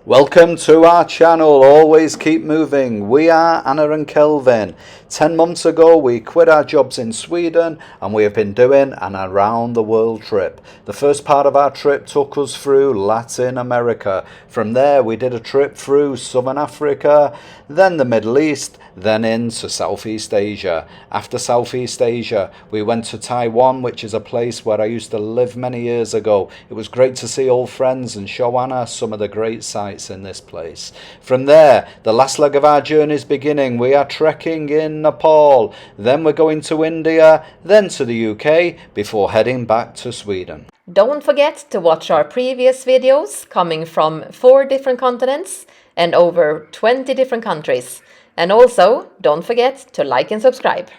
Welcome to our channel, Always Keep Moving. We are Anna and Kelvin. 10 months ago we quit our jobs in Sweden and we have been doing an around the world trip. The first part of our trip took us through Latin America. From there we did a trip through Southern Africa, then the Middle East, then into Southeast Asia. After Southeast Asia we went to Taiwan, which is a place where I used to live many years ago. It was great to see old friends and show Anna some of the great sights in this place. From there, the last leg of our journey is beginning. We are trekking in Nepal, then we're going to India, then to the UK, before heading back to Sweden. Don't forget to watch our previous videos coming from 4 different continents and over 20 different countries. And also, don't forget to like and subscribe.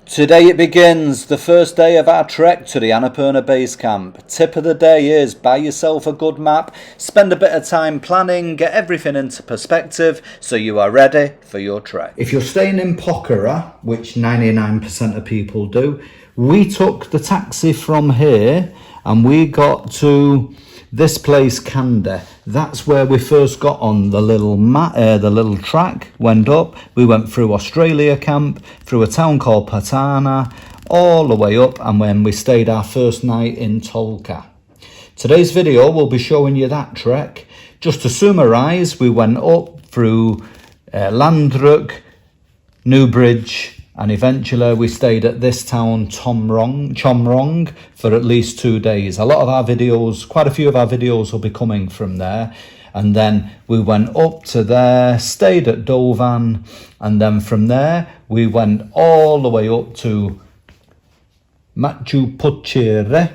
Today it begins, the first day of our trek to the Annapurna Base Camp. Tip of the day is buy yourself a good map, spend a bit of time planning, get everything into perspective so you are ready for your trek. If you're staying in Pokhara, which 99% of people do, we took the taxi from here and we got to this place, Kande. That's where we first got on the little track, went up. We went through Australia camp, through a town called Patana, all the way up, and when we stayed our first night in Tolka. Today's video will be showing you that trek. Just to summarise, we went up through Landruk, Newbridge, and eventually we stayed at this town, Chomrong, for at least 2 days. A lot of our videos, quite a few of our videos will be coming from there. And then we went up to there, stayed at Dovan, and then from there we went all the way up to Machu Picchu.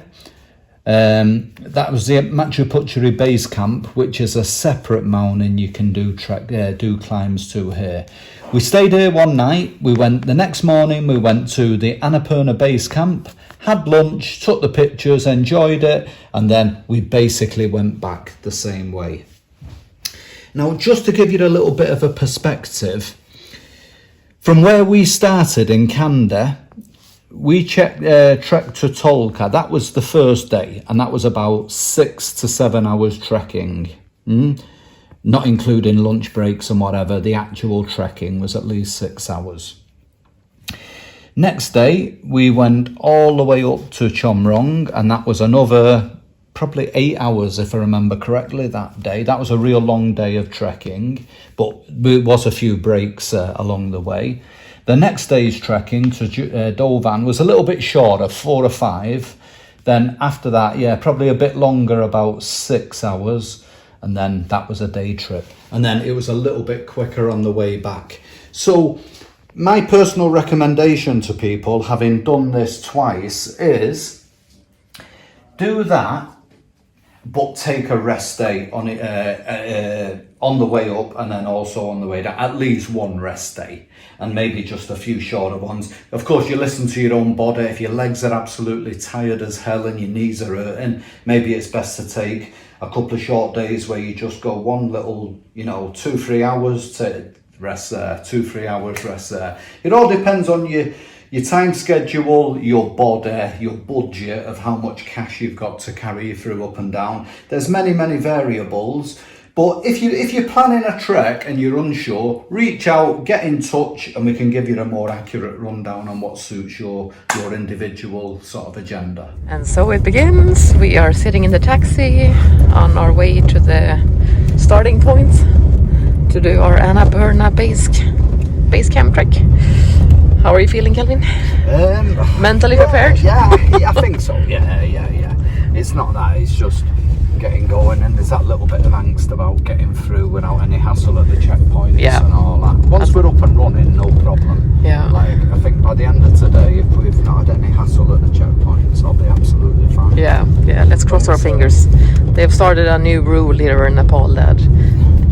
That was the Machu Picchu Base Camp, which is a separate mountain you can do climbs to here. We stayed here one night. The next morning we went to the Annapurna Base Camp, had lunch, took the pictures, enjoyed it, and then we basically went back the same way. Now, just to give you a little bit of a perspective, from where we started in Kande, we trekked to Tolka. That was the first day, and that was about 6 to 7 hours trekking. Not including lunch breaks and whatever. The actual trekking was at least 6 hours. Next day, we went all the way up to Chomrong, and that was another probably 8 hours, if I remember correctly, that day. That was a real long day of trekking, but there was a few breaks along the way. The next day's trekking to Dovan was a little bit shorter, 4 or 5. Then after that, probably a bit longer, about 6 hours. And then that was a day trip. And then it was a little bit quicker on the way back. So my personal recommendation to people, having done this twice, is do that, but take a rest day on the way up and then also on the way down. At least one rest day and maybe just a few shorter ones. Of course, you listen to your own body. If your legs are absolutely tired as hell and your knees are hurting, maybe it's best to take a couple of short days where you just go one little, 2-3 hours to rest there, 2-3 hours rest there. It all depends on your time schedule, your body, your budget of how much cash you've got to carry you through up and down. There's many variables, but if you're planning a trek and you're unsure, reach out, get in touch, and we can give you a more accurate rundown on what suits your individual sort of agenda. And so it begins. We are sitting in the taxi on our way to the starting point to do our Annapurna Base Camp trek. How are you feeling, Kelvin? Mentally prepared? Yeah, I think so. Yeah. It's not that, it's just getting going, and there's that little bit of angst about getting through without any hassle at the checkpoints and all that. Once we're up and running, no problem. Yeah. Like, I think by the end of today, if we've not had any hassle at the checkpoints, I'll be absolutely fine. Yeah, let's cross our fingers. They've started a new rule here in Nepal that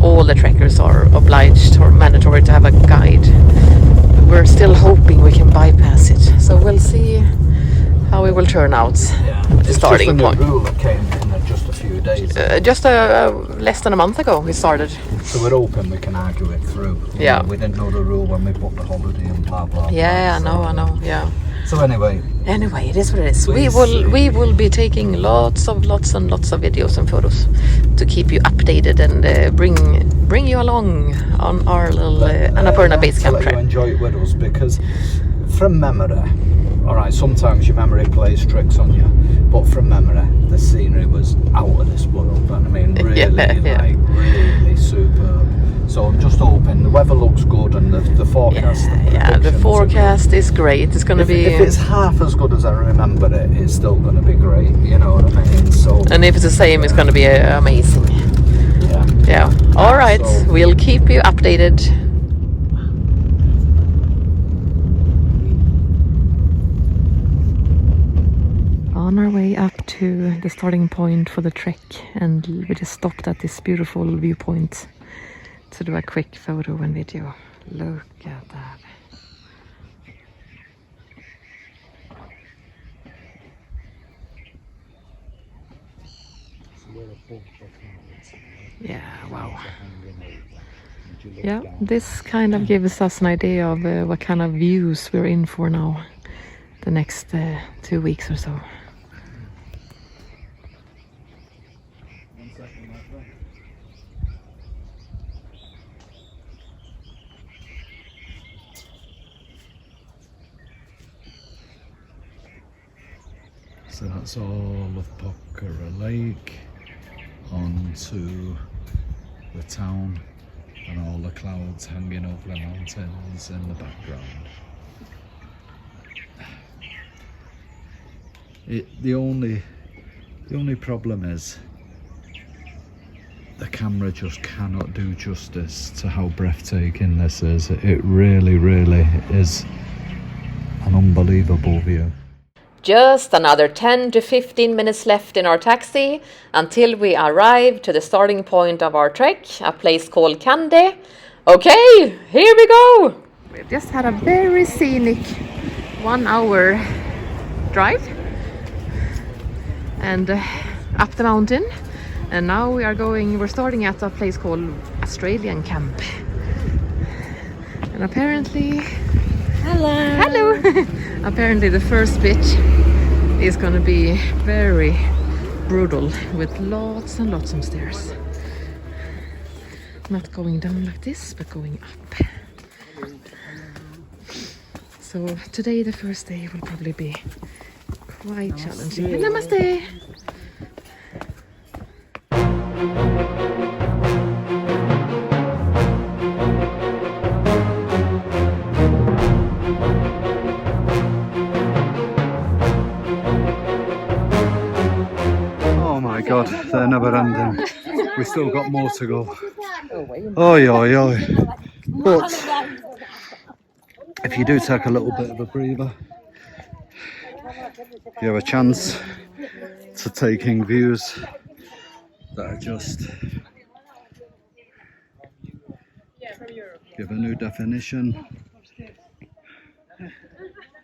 all the trekkers are obliged or mandatory to have a guide. We're still hoping we can bypass it, so we'll see how it will turn out at the starting point. It's just a new rule that came in just a few days ago? Just less than a month ago we started. So we're hoping we can argue it through. Yeah. We didn't know the rule when we booked the holiday and blah blah. Yeah, blah, I know. Yeah. So anyway, it is what it is. We will be taking lots and lots of videos and photos to keep you updated and bring you along on our little Annapurna Base Camp let trip. you enjoy it with us, because from memory, all right, sometimes your memory plays tricks on you, but from memory, the scenery was out of this world. And I mean, really, really superb. So I'm just hoping the weather looks good and the forecast. The forecast is great. It's going to be. If it's half as good as I remember it, it's still going to be great. You know what I mean? So. And if it's the same, it's going to be amazing. Yeah. Yeah. All right. So, we'll keep you updated. On our way up to the starting point for the trek, and we just stopped at this beautiful viewpoint to do a quick photo and video. Look at that. Yeah, wow. Yeah, this kind of gives us an idea of what kind of views we're in for now, the next 2 weeks or so. So that's all of Pokhara Lake onto the town and all the clouds hanging over the mountains in the background. The only problem is the camera just cannot do justice to how breathtaking this is. It really, really is an unbelievable view. Just another 10 to 15 minutes left in our taxi until we arrive to the starting point of our trek, a place called Kande. Okay, here we go! We've just had a very scenic 1 hour drive and up the mountain, and now we're starting at a place called Australian Camp. And apparently... Hello! Apparently the first bit is going to be very brutal with lots and lots of stairs. Not going down like this, but going up. So today, the first day, will probably be quite challenging. Namaste! God, they're never ending. We still got more to go. Oi, oi, oi. But if you do take a little bit of a breather, you have a chance to taking views that are just give a new definition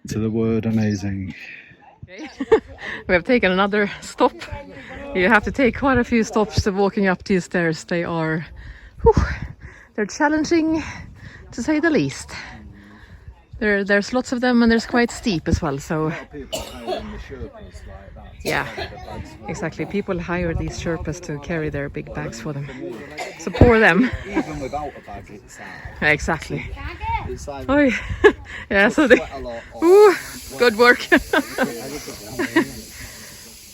to the word amazing. We have taken another stop. You have to take quite a few stops to walking up these stairs. They're challenging, to say the least. There's lots of them, and there's quite steep as well. So yeah, exactly. People hire these Sherpas to carry their big bags for them. So poor them. Even without a bag, it's exactly. It's like oh, yeah. So they. Ooh, good work.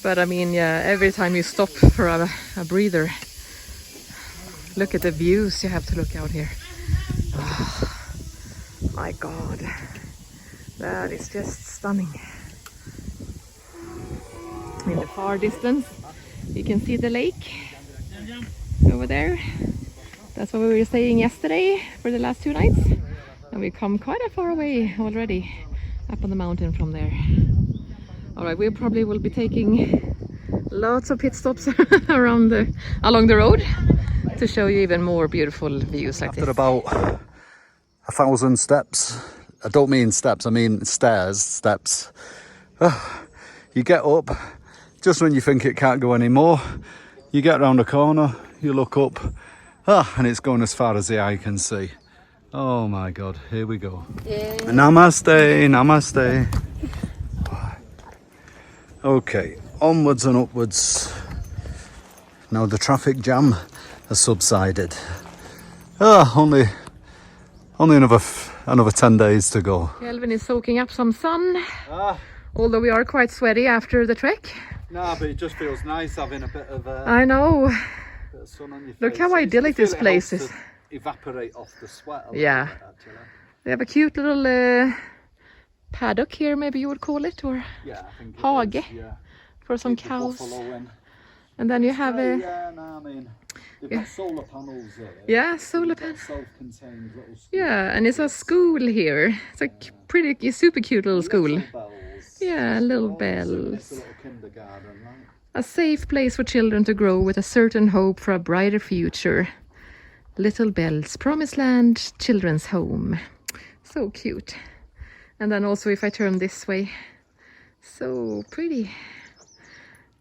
But I mean, yeah, every time you stop for a breather, look at the views you have to look out here. Oh, my God, that is just stunning. In the far distance, you can see the lake over there. That's where we were staying yesterday for the last 2 nights. And we come quite a far away already, up on the mountain from there. All right, we probably will be taking lots of pit stops along the road to show you even more beautiful views like this. After about 1,000 steps, I don't mean steps, I mean steps. You get up, just when you think it can't go anymore, You get around the corner, you look up, and it's going as far as the eye can see. Oh my God, here we go. Yeah. Namaste, namaste. Okay, onwards and upwards. Now the traffic jam has subsided. Only another 10 days to go. Kelvin is soaking up some sun, although we are quite sweaty after the trek. Nah, but it just feels nice having a bit of I know. bit of sun on your face. Look how idyllic this place is. Evaporate off the sweat a little Yeah. bit, actually. They have a cute little paddock here, maybe you would call it, or Yeah, I think it hage is, yeah. for some Keep the cows. buffalo in. And then you have a Yeah, no, I mean, they've got solar panels there. yeah, solar panel. Self-contained little schools. Yeah, and it's a school here. It's a pretty super cute little school. Little bells. Yeah, little It's a bells. little kindergarten, right? A safe place for children to grow with a certain hope for a brighter future. Little Bells, Promised Land, Children's Home. So cute. And then also if I turn this way, so pretty.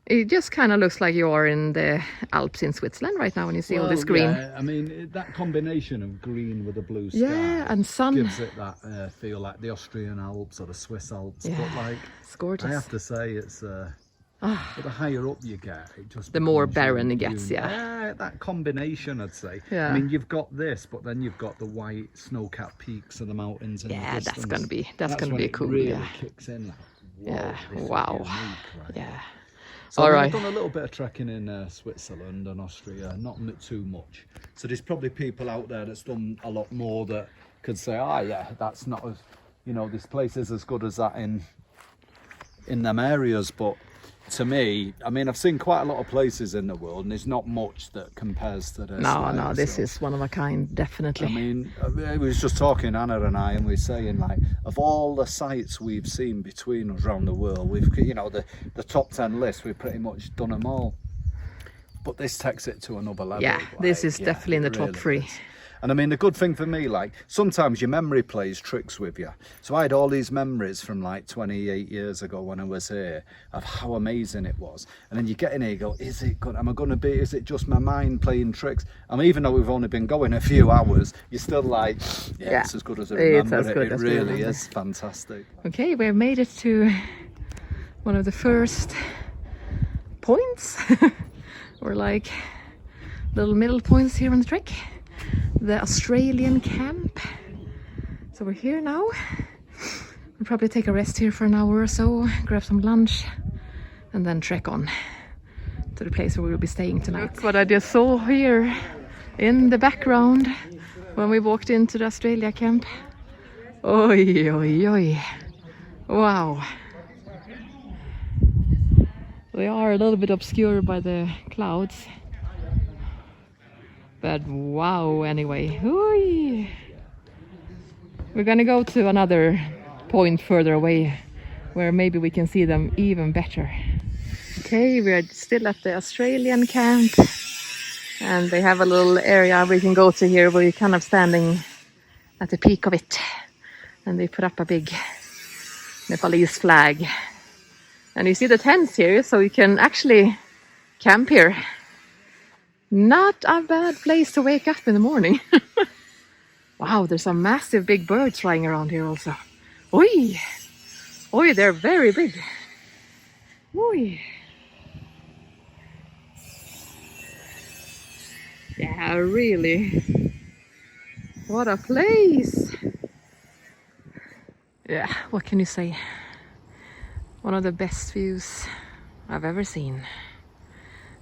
It just kind of looks like you are in the Alps in Switzerland right now when you see all this green. Yeah, I mean, that combination of green with the blue sky Yeah, and sun. gives it that feel like the Austrian Alps or the Swiss Alps. Yeah, But like, it's gorgeous. I have to say, it's but the higher up you get, it just The more becomes barren really it gets, unique. yeah. That combination, I'd say. Yeah. I mean, you've got this, but then you've got the white snow-capped peaks of the mountains. In the Yeah, distance. that's gonna be when it cool. Really Yeah, kicks in. Like, yeah. this is Wow. unique, right? Yeah. So All I mean, right. I've done a little bit of trekking in Switzerland and Austria, not too much. So there's probably people out there that's done a lot more that could say, yeah, that's not as, this place is as good as that in them areas. But to me, I mean, I've seen quite a lot of places in the world, and there's not much that compares to this. No, this is one of a kind, definitely. I mean, we was just talking, Anna and I, and we were saying, like, of all the sites we've seen between us around the world, we've, the top 10 list, we've pretty much done them all. But this takes it to another level. Yeah, this is yeah, definitely in the it top really 3. is. And I mean, the good thing for me, like, sometimes your memory plays tricks with you. So I had all these memories from like 28 years ago when I was here of how amazing it was. And then you get in here, you go, is it good? Is it just my mind playing tricks? I mean, even though we've only been going a few hours, you're still like, yeah, it's as good as I remember as good it. as It we really remember. is fantastic. Okay, we've made it to one of the first points, or like little middle points here on the trek. The Australian camp. So we're here now. We'll probably take a rest here for an hour or so, grab some lunch, and then trek on to the place where we'll be staying tonight. Look what I just saw here in the background when we walked into the Australia camp. Oi, oi, oi. Wow. They are a little bit obscured by the clouds. But wow, anyway. Oi. We're gonna go to another point further away where maybe we can see them even better. Okay, we are still at the Australian camp, and they have a little area we can go to here where you're kind of standing at the peak of it, and they put up a big Nepalese flag. And you see the tents here, so you can actually camp here. Not a bad place to wake up in the morning. Wow, there's some massive big birds flying around here also. Oi! Oi, they're very big. Oi! Yeah, really. What a place! Yeah, what can you say? One of the best views I've ever seen.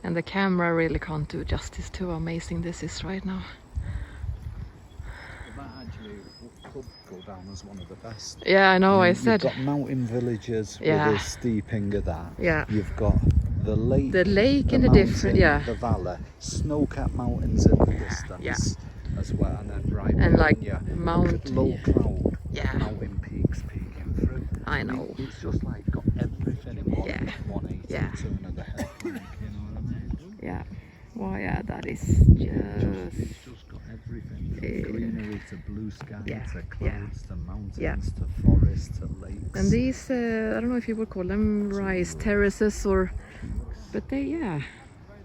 And the camera really can't do justice to how amazing this is right now. That actually could go down as one of the best. Yeah, I know, I You've said. got mountain villages Yeah. with a steeping of that. Yeah. You've got the lake. The lake and the mountain, different, yeah. The valley, snow-capped mountains in the distance as well, and then right And behind like you, mountain. low cloud, Yeah. mountain peaks peeking through. I know. It's just like got everything in one, Yeah. 180 Yeah. turn of the head. Like, you know what I mean? Yeah. Well, yeah, that is It's just... just got everything from greenery to blue sky Yeah. to Yeah. clouds to mountains Yeah. to forests to lakes. And these, I don't know if you would call them rice terraces or... But they, yeah.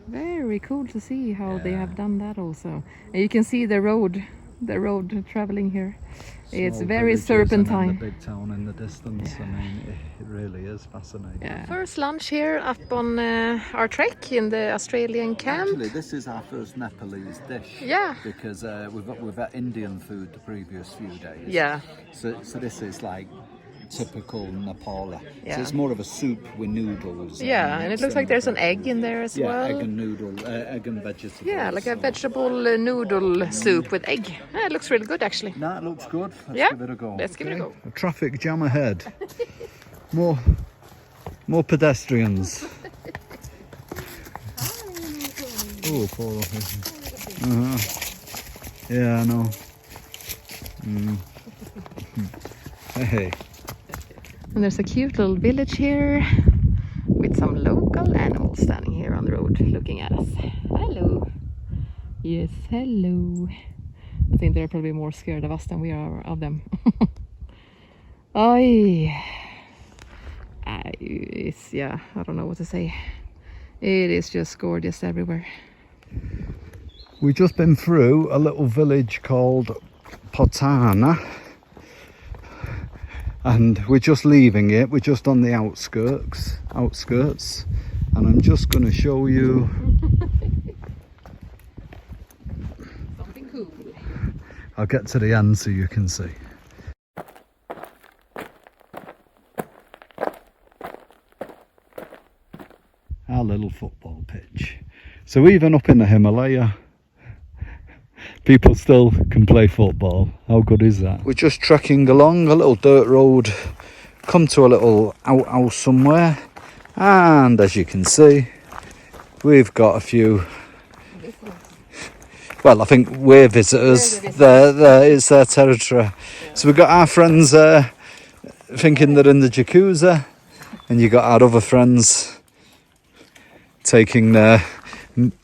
Very cool to see how they have done that also. And you can see the road traveling here. It's Small very villages and then serpentine. the big town in the distance. I mean, it really is fascinating. Yeah. First lunch here up on our trek in the Australian camp. Actually, this is our first Nepalese dish. Yeah. Because we've had Indian food the previous few days. Yeah. So this is like typical Nepal. Yeah. So it's more of a soup with noodles. Yeah, and it looks like there's an egg in there as well. Yeah, egg and vegetables. Yeah, like a vegetable noodle soup with egg. Yeah, it looks really good actually. That looks good. Let's Yeah, give it a go. let's give it a go. A traffic jam ahead. More pedestrians. Oh, poor Yeah, I know. Hey. And there's a cute little village here with some local animals standing here on the road looking at us. Hello. Yes, hello. I think they're probably more scared of us than we are of them. Yeah, I don't know what to say. It is just gorgeous everywhere. We've just been through a little village called Pokhara. And we're just leaving it. We're just on the outskirts. And I'm just going to show you Something cool. I'll get to the end so you can see. Our little football pitch. So even up in the Himalaya, people still can play football. How good is that? We're just trekking along a little dirt road, come to a little outhouse somewhere, and as you can see, we've got a few. Well, I think we're visitors. There is their territory. Yeah. So we've got our friends thinking they're in the jacuzzi, and you got our other friends taking their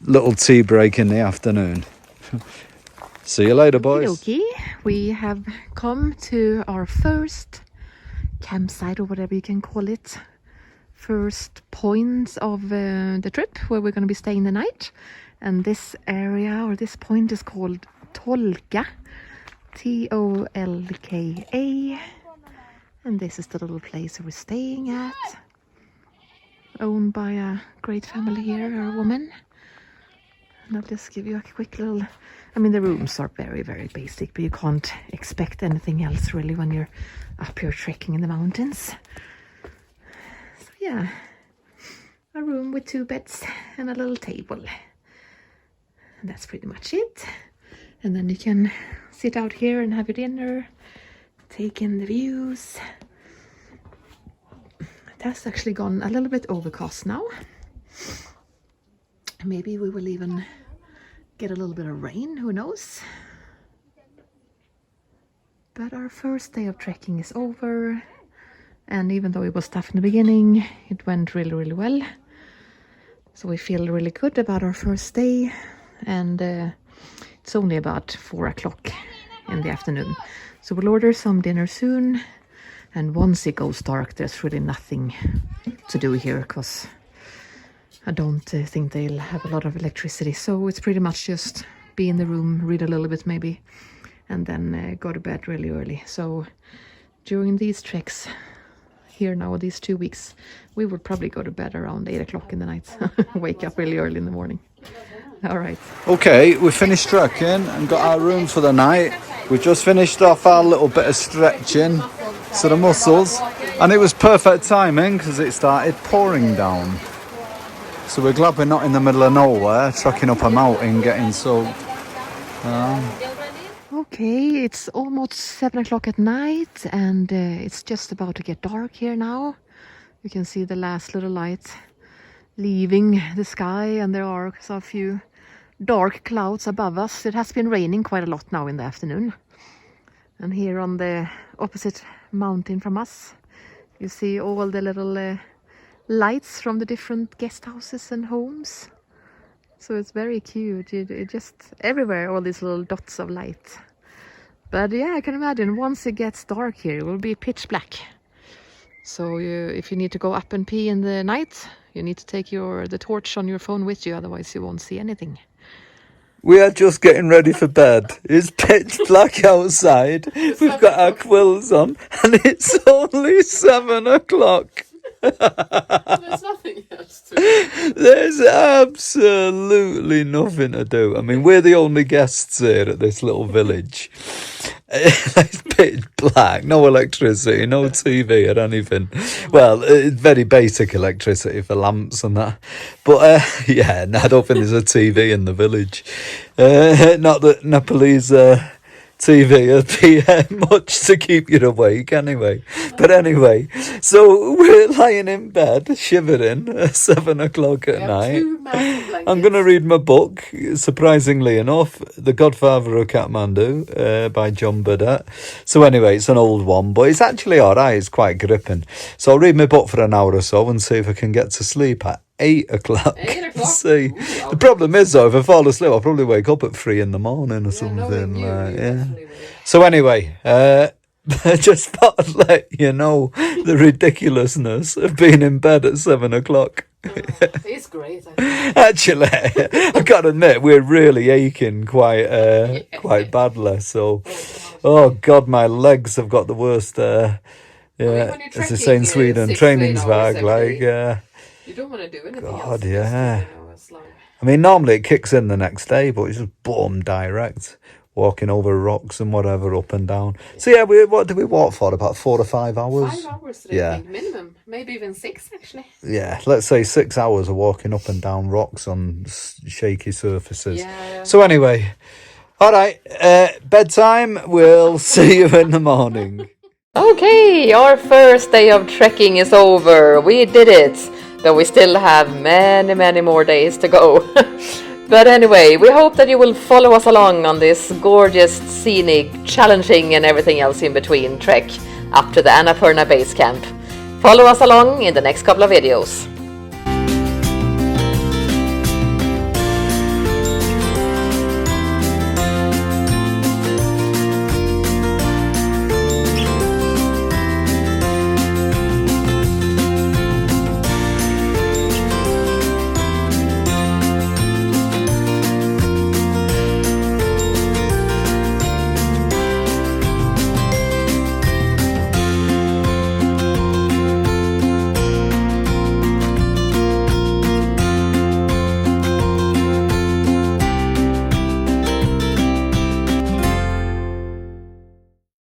little tea break in the afternoon. See you later, boys. Okay, we have come to our first campsite, or whatever you can call it. First point of the trip where we're going to be staying the night. And this area, or this point, is called Tolka. Tolka. And this is the little place we're staying at. Owned by a great family here, a woman. And I'll just give you a quick little... I mean, the rooms are very, very basic, but you can't expect anything else really when you're up here trekking in the mountains. So yeah, a room with 2 beds and a little table. And that's pretty much it. And then you can sit out here and have your dinner, take in the views. It has actually gone a little bit overcast now. Maybe we will even get a little bit of rain, who knows? But our first day of trekking is over, and even though it was tough in the beginning, it went really, really well. So we feel really good about our first day, and it's only about 4 o'clock in the afternoon. So we'll order some dinner soon, and once it goes dark, there's really nothing to do here, because I don't think they'll have a lot of electricity, so it's pretty much just be in the room, read a little bit maybe, and then go to bed really early. So during these treks here now, these 2 weeks, we will probably go to bed around 8 o'clock in the night, wake up really early in the morning. All right. Okay, we finished trekking and got our room for the night. We just finished off our little bit of stretching, so the muscles, and it was perfect timing because it started pouring down. So we're glad we're not in the middle of nowhere, trekking up a mountain, getting soaked. Okay, it's almost 7 o'clock at night, and it's just about to get dark here now. You can see the last little light leaving the sky, and there are a few dark clouds above us. It has been raining quite a lot now in the afternoon. And here on the opposite mountain from us, you see all the little lights from the different guest houses and homes. So it's very cute. It just everywhere, all these little dots of light. But yeah, I can imagine once it gets dark here, it will be pitch black. So if you need to go up and pee in the night, You need to take the torch on your phone with you, otherwise you won't see anything. We are just getting ready for bed. It's pitch black outside. We've got our quills on, and it's only 7 o'clock. There's nothing else to do. There's absolutely nothing to do. I mean, we're the only guests here at this little village. It's pitch black, no electricity, no TV or anything. Well, it's very basic electricity for lamps and that. But yeah, no, I don't think there's a TV in the village. Not that Nepalese TV would be much to keep you awake anyway. But anyway, so we're lying in bed, shivering at 7 o'clock at night. I'm going to read my book, surprisingly enough, The Godfather of Kathmandu by John Burdett. So anyway, it's an old one, but it's actually all right. It's quite gripping. So I'll read my book for an hour or so and see if I can get to sleep at 8 o'clock. 8 o'clock? See, the problem is though, if I fall asleep, I'll probably wake up at 3 in the morning or something. Yeah. So anyway, I just thought I'd let you know the ridiculously of being in bed at 7 o'clock. It's great. Actually, I gotta admit, we're really aching quite badly. So, oh God, my legs have got the worst. Yeah, as they say in Sweden, trainingsvärk. Like, you don't want to do anything else. God, yeah. I mean, normally it kicks in the next day, but it's just boom, direct. Walking over rocks and whatever, up and down. So yeah, what did we walk for? About 4 to 5 hours? 5 hours, I think, minimum. Maybe even 6, actually. Yeah, let's say 6 hours of walking up and down rocks on shaky surfaces. Yeah. So anyway, all right, bedtime. We'll see you in the morning. Okay, our first day of trekking is over. We did it, though we still have many more days to go. But anyway, we hope that you will follow us along on this gorgeous, scenic, challenging and everything else in between trek up to the Annapurna Base Camp. Follow us along in the next couple of videos.